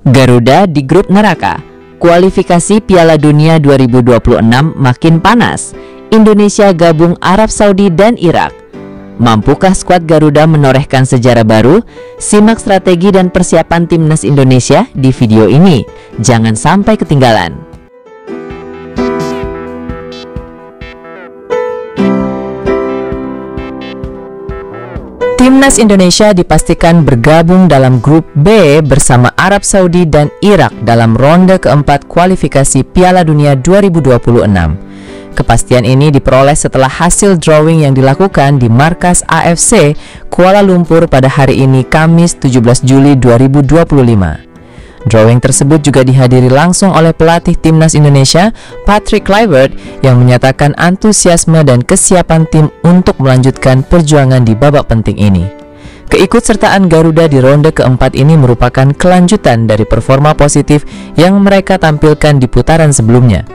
Garuda di grup neraka. Kualifikasi Piala Dunia 2026 makin panas. Indonesia gabung Arab Saudi dan Irak. Mampukah skuad Garuda menorehkan sejarah baru? Simak strategi dan persiapan timnas Indonesia di video ini. Jangan sampai ketinggalan. Timnas Indonesia dipastikan bergabung dalam grup B bersama Arab Saudi dan Irak dalam ronde keempat kualifikasi Piala Dunia 2026. Kepastian ini diperoleh setelah hasil drawing yang dilakukan di markas AFC Kuala Lumpur pada hari ini Kamis 17 Juli 2025. Drawing tersebut juga dihadiri langsung oleh pelatih Timnas Indonesia, Patrick Kluivert, yang menyatakan antusiasme dan kesiapan tim untuk melanjutkan perjuangan di babak penting ini. Keikutsertaan Garuda di ronde keempat ini merupakan kelanjutan dari performa positif yang mereka tampilkan di putaran sebelumnya.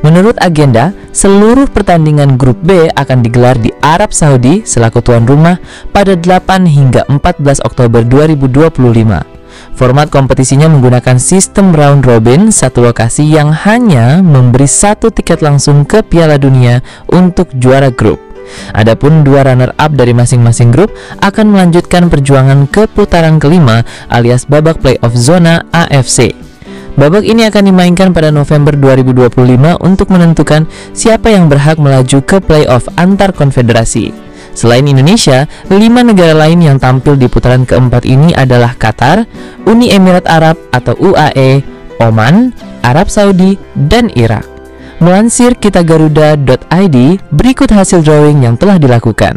Menurut agenda, seluruh pertandingan grup B akan digelar di Arab Saudi selaku tuan rumah pada 8 hingga 14 Oktober 2025. Format kompetisinya menggunakan sistem round robin, satu lokasi yang hanya memberi satu tiket langsung ke Piala Dunia untuk juara grup. Adapun dua runner-up dari masing-masing grup akan melanjutkan perjuangan ke putaran kelima alias babak playoff zona AFC. Babak ini akan dimainkan pada November 2025 untuk menentukan siapa yang berhak melaju ke playoff antar konfederasi. Selain Indonesia, 5 negara lain yang tampil di putaran keempat ini adalah Qatar, Uni Emirat Arab atau UAE, Oman, Arab Saudi, dan Irak. Melansir kitagaruda.id, berikut hasil drawing yang telah dilakukan.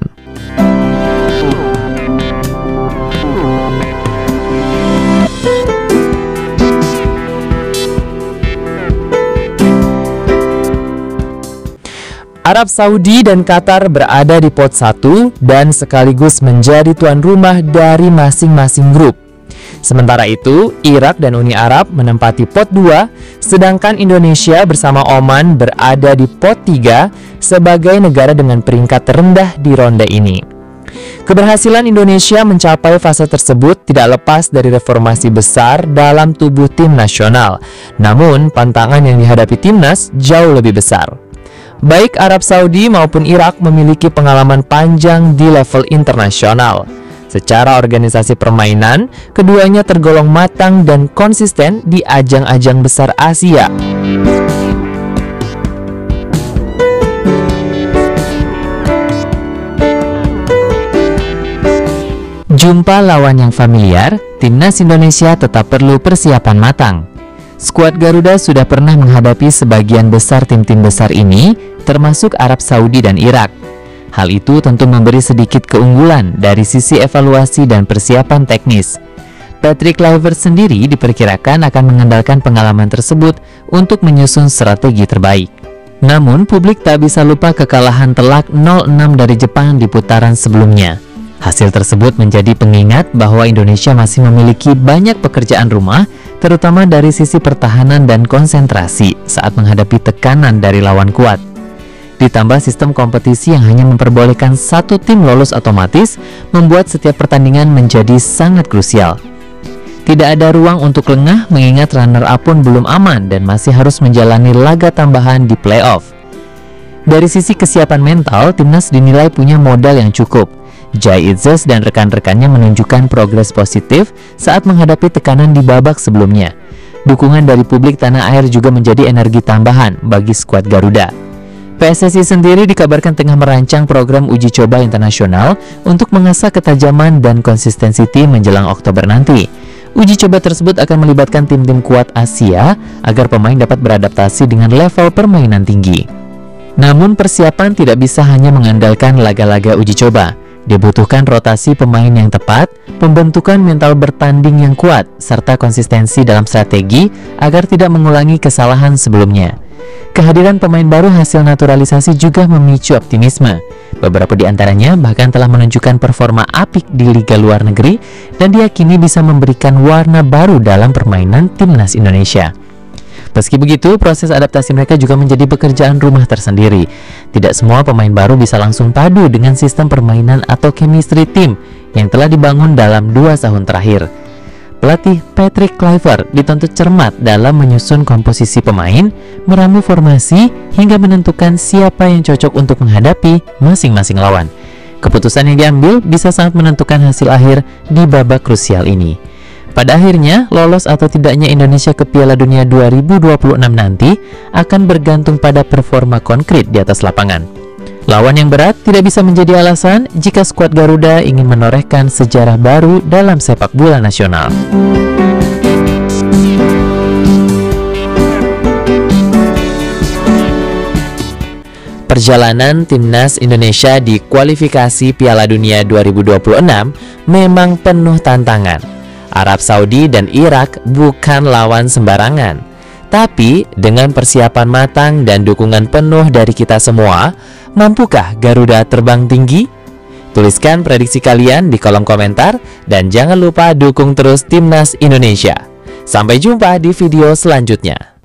Arab Saudi dan Qatar berada di pot 1 dan sekaligus menjadi tuan rumah dari masing-masing grup. Sementara itu, Irak dan Uni Arab menempati pot 2, sedangkan Indonesia bersama Oman berada di pot 3 sebagai negara dengan peringkat terendah di ronde ini. Keberhasilan Indonesia mencapai fase tersebut tidak lepas dari reformasi besar dalam tubuh tim nasional. Namun, pantangan yang dihadapi timnas jauh lebih besar. Baik Arab Saudi maupun Irak memiliki pengalaman panjang di level internasional. Secara organisasi permainan, keduanya tergolong matang dan konsisten di ajang-ajang besar Asia. Jumpa lawan yang familiar, timnas Indonesia tetap perlu persiapan matang. Skuad Garuda sudah pernah menghadapi sebagian besar tim-tim besar ini, termasuk Arab Saudi dan Irak. Hal itu tentu memberi sedikit keunggulan dari sisi evaluasi dan persiapan teknis. Patrick Kluivert sendiri diperkirakan akan mengandalkan pengalaman tersebut untuk menyusun strategi terbaik. Namun, publik tak bisa lupa kekalahan telak 0-6 dari Jepang di putaran sebelumnya. Hasil tersebut menjadi pengingat bahwa Indonesia masih memiliki banyak pekerjaan rumah, terutama dari sisi pertahanan dan konsentrasi saat menghadapi tekanan dari lawan kuat. Ditambah sistem kompetisi yang hanya memperbolehkan satu tim lolos otomatis, membuat setiap pertandingan menjadi sangat krusial. Tidak ada ruang untuk lengah mengingat runner-up pun belum aman dan masih harus menjalani laga tambahan di playoff. Dari sisi kesiapan mental, timnas dinilai punya modal yang cukup. Jai Itzes dan rekan-rekannya menunjukkan progres positif saat menghadapi tekanan di babak sebelumnya. Dukungan dari publik tanah air juga menjadi energi tambahan bagi skuad Garuda. PSSI sendiri dikabarkan tengah merancang program uji coba internasional untuk mengasah ketajaman dan konsistensi tim menjelang Oktober nanti. Uji coba tersebut akan melibatkan tim-tim kuat Asia agar pemain dapat beradaptasi dengan level permainan tinggi. Namun persiapan tidak bisa hanya mengandalkan laga-laga uji coba. Dibutuhkan rotasi pemain yang tepat, pembentukan mental bertanding yang kuat, serta konsistensi dalam strategi agar tidak mengulangi kesalahan sebelumnya. Kehadiran pemain baru hasil naturalisasi juga memicu optimisme. Beberapa di antaranya bahkan telah menunjukkan performa apik di liga luar negeri dan diyakini bisa memberikan warna baru dalam permainan timnas Indonesia. Meski begitu, proses adaptasi mereka juga menjadi pekerjaan rumah tersendiri. Tidak semua pemain baru bisa langsung padu dengan sistem permainan atau chemistry tim yang telah dibangun dalam 2 tahun terakhir. pelatih Patrick Kluivert dituntut cermat dalam menyusun komposisi pemain, meramu formasi, hingga menentukan siapa yang cocok untuk menghadapi masing-masing lawan. Keputusan yang diambil bisa sangat menentukan hasil akhir di babak krusial ini. Pada akhirnya, lolos atau tidaknya Indonesia ke Piala Dunia 2026 nanti akan bergantung pada performa konkret di atas lapangan. Lawan yang berat tidak bisa menjadi alasan jika skuad Garuda ingin menorehkan sejarah baru dalam sepak bola nasional. Perjalanan timnas Indonesia di kualifikasi Piala Dunia 2026 memang penuh tantangan. Arab Saudi dan Irak bukan lawan sembarangan. Tapi, dengan persiapan matang dan dukungan penuh dari kita semua, mampukah Garuda terbang tinggi? Tuliskan prediksi kalian di kolom komentar dan jangan lupa dukung terus Timnas Indonesia. Sampai jumpa di video selanjutnya.